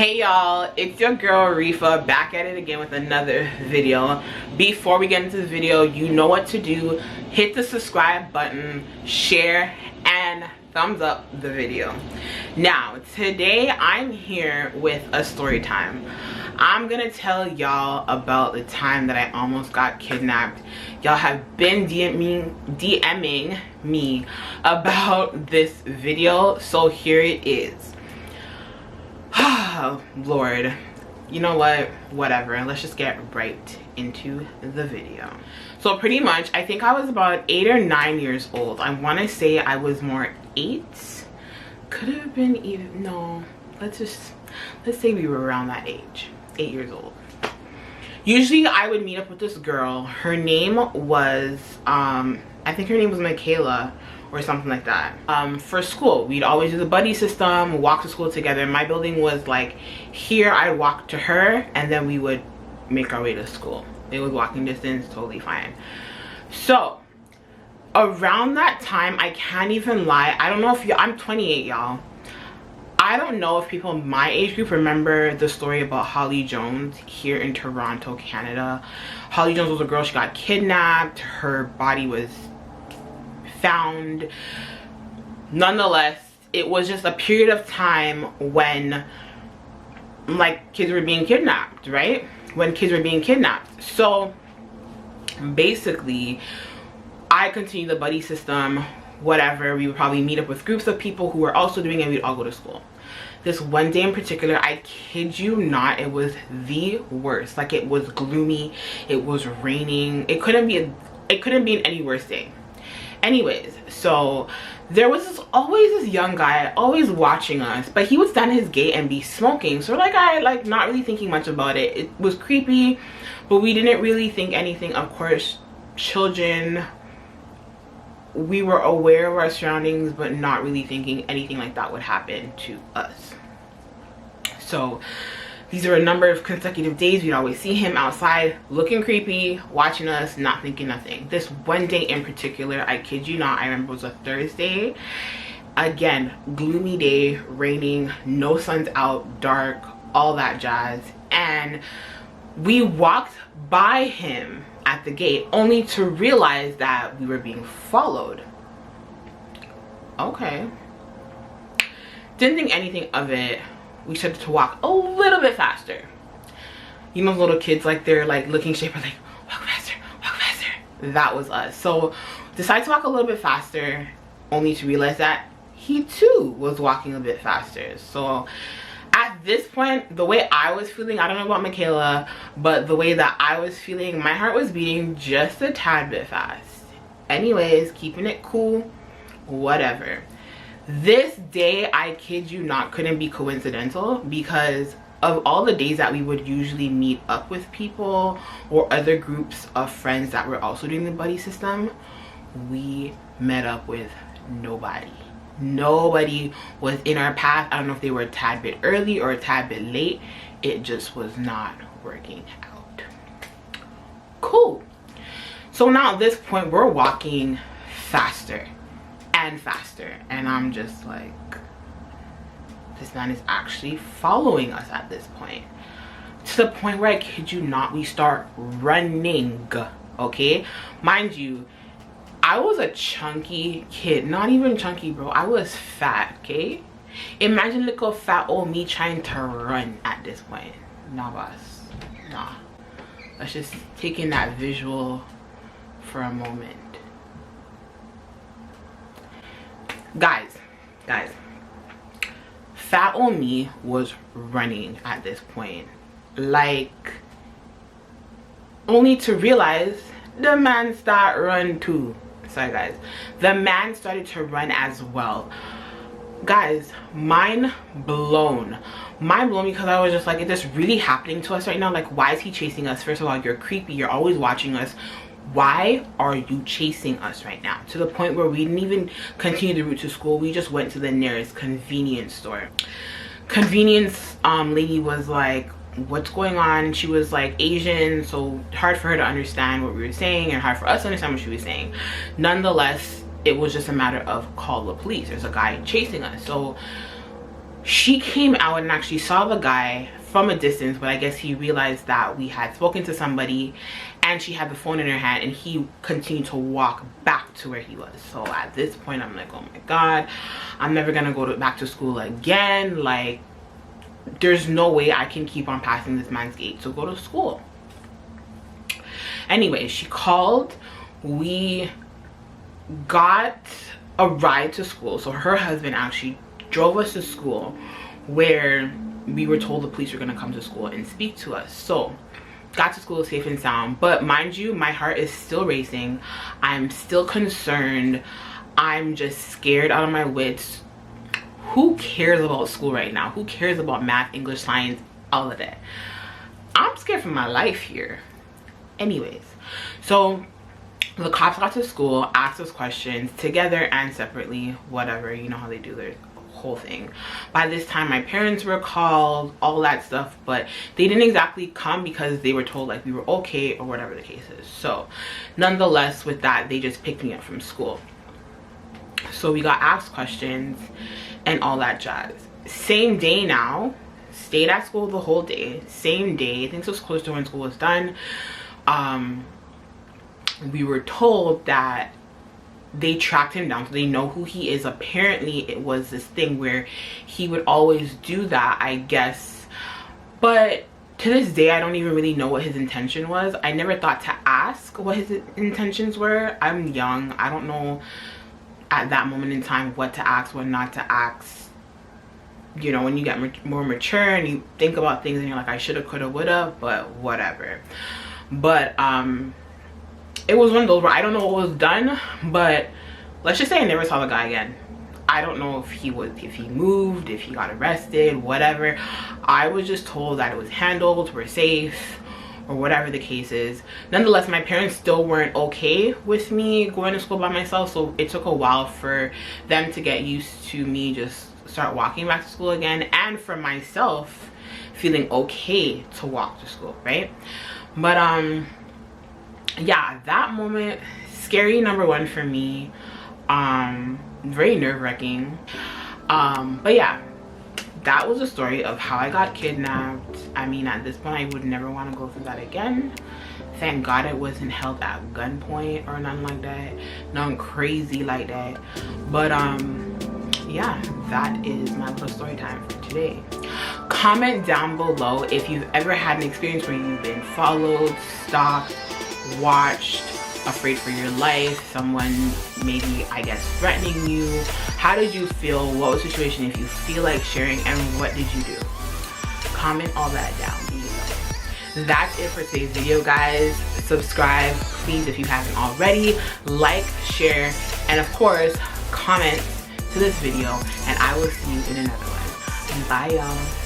Hey y'all, it's your girl Reefa back at it again with another video. Before we get into the video, you know what to do. Hit the subscribe button, share, and thumbs up the video. Now, today I'm here with a story time. I'm gonna tell y'all about the time that I almost got kidnapped. Y'all have been DMing me about this video, so here it is. Oh Lord, you know what, whatever, let's just get right into the video. So pretty much I think I was about 8 or 9 years old. I want to say I was more 8, could have been even, no, let's say we were around that age, 8 years old. Usually I would meet up with this girl. Her name was I think her name was Michaela or something like that. For school, we'd always do the buddy system, walk to school together. My building was like here. I'd walk to her and then we would make our way to school. It was walking distance, totally fine. So around that time, I can't even lie, I don't know if I'm 28, y'all. I don't know if people in my age group remember the story about Holly Jones here in Toronto, Canada. Holly Jones was a girl, she got kidnapped, her body was found. Nonetheless, it was just a period of time when like kids were being kidnapped, right? When kids were being kidnapped. So basically I continued the buddy system, whatever. We would probably meet up with groups of people who were also doing it, and we'd all go to school. This one day in particular, I kid you not, it was the worst. Like, it was gloomy, it was raining, it couldn't be an any worse day. Anyways, so there was always this young guy always watching us, but he would stand at his gate and be smoking. So like not really thinking much about it. It was creepy, but we didn't really think anything. Of course, children, we were aware of our surroundings, but not really thinking anything like that would happen to us. So these are a number of consecutive days. We'd always see him outside looking creepy, watching us, not thinking nothing. This one day in particular, I kid you not, I remember it was a Thursday. Again, gloomy day, raining, no sun's out, dark, all that jazz. And we walked by him at the gate only to realize that we were being followed. Okay, didn't think anything of it. We started to walk a little bit faster. You know, little kids, like they're like looking shaper, like walk faster, walk faster. That was us. So decided to walk a little bit faster only to realize that he too was walking a bit faster. So at this point, the way I was feeling, I don't know about Michaela, but the way that I was feeling, my heart was beating just a tad bit fast. Anyways, keeping it cool, whatever. This day, I kid you not, couldn't be coincidental, because of all the days that we would usually meet up with people or other groups of friends that were also doing the buddy system, we met up with nobody. Nobody was in our path. I don't know if they were a tad bit early or a tad bit late. It just was not working out. Cool. So now at this point, we're walking faster and faster, and I'm just like, this man is actually following us at this point, to the point where I kid you not, we start running. Okay, mind you, I was a chunky kid. Not even chunky, bro, I was fat. Okay, imagine little fat old me trying to run at this point. Nah, boss, nah. Let's just take in that visual for a moment. Guys, fat old me was running at this point, like, only to realize the man start run too. Sorry guys, the man started to run as well. Guys, mind blown, because I was just like, is this really happening to us right now? Like, why is he chasing us? First of all, you're creepy, you're always watching us. Why are you chasing us right now? To the point where we didn't even continue the route to school. We just went to the nearest convenience store. Convenience lady was like, what's going on? And she was like Asian, so hard for her to understand what we were saying and hard for us to understand what she was saying. Nonetheless, it was just a matter of call the police. There's a guy chasing us. So She came out and actually saw the guy from a distance, but I guess he realized that we had spoken to somebody, and she had the phone in her hand, and he continued to walk back to where he was. So at this point, I'm like, oh my God, I'm never gonna go back to school again. Like, there's no way I can keep on passing this man's gate to go to school. Anyway, she called. We got a ride to school. So her husband actually drove us to school, where we were told the police were going to come to school and speak to us. So got to school safe and sound, but mind you, my heart is still racing. I'm still concerned. I'm just scared out of my wits. Who cares about school right now? Who cares about math, English, science, all of that? I'm scared for my life here. Anyways, so the cops got to school, asked us questions together and separately, whatever, you know how they do their whole thing. By this time, my parents were called, all that stuff, but they didn't exactly come because they were told like we were okay or whatever the case is. So nonetheless, with that, they just picked me up from school. So we got asked questions and all that jazz. Same day now, stayed at school the whole day. Same day, I think it was close to when school was done. We were told that they tracked him down, so they know who he is. Apparently it was this thing where he would always do that, I guess, but to this day I don't even really know what his intention was. I never thought to ask what his intentions were. I'm young, I don't know at that moment in time what to ask, what not to ask. You know, when you get more mature and you think about things and you're like, I shoulda, coulda, woulda, but whatever. But it was one of those where I don't know what was done, but let's just say I never saw the guy again. I don't know if he moved, if he got arrested, whatever. I was just told that it was handled, we're safe, or whatever the case is. Nonetheless, my parents still weren't okay with me going to school by myself, so it took a while for them to get used to me just start walking back to school again, and for myself feeling okay to walk to school, right? But yeah, that moment, scary number one for me. Very nerve-wracking. But yeah, that was the story of how I got kidnapped. I mean, at this point I would never want to go through that again. Thank God it wasn't held at gunpoint or nothing like that, nothing crazy like that. But yeah, that is my little story time for today. Comment down below if you've ever had an experience where you've been followed, stalked, watched, afraid for your life, someone maybe, I guess, threatening you. How did you feel? What was the situation? If you feel like sharing, and what did you do? Comment all that down below. That's it for today's video, guys. Subscribe, please, if you haven't already. Like, share, and of course, comment to this video, and I will see you in another one. Bye, y'all.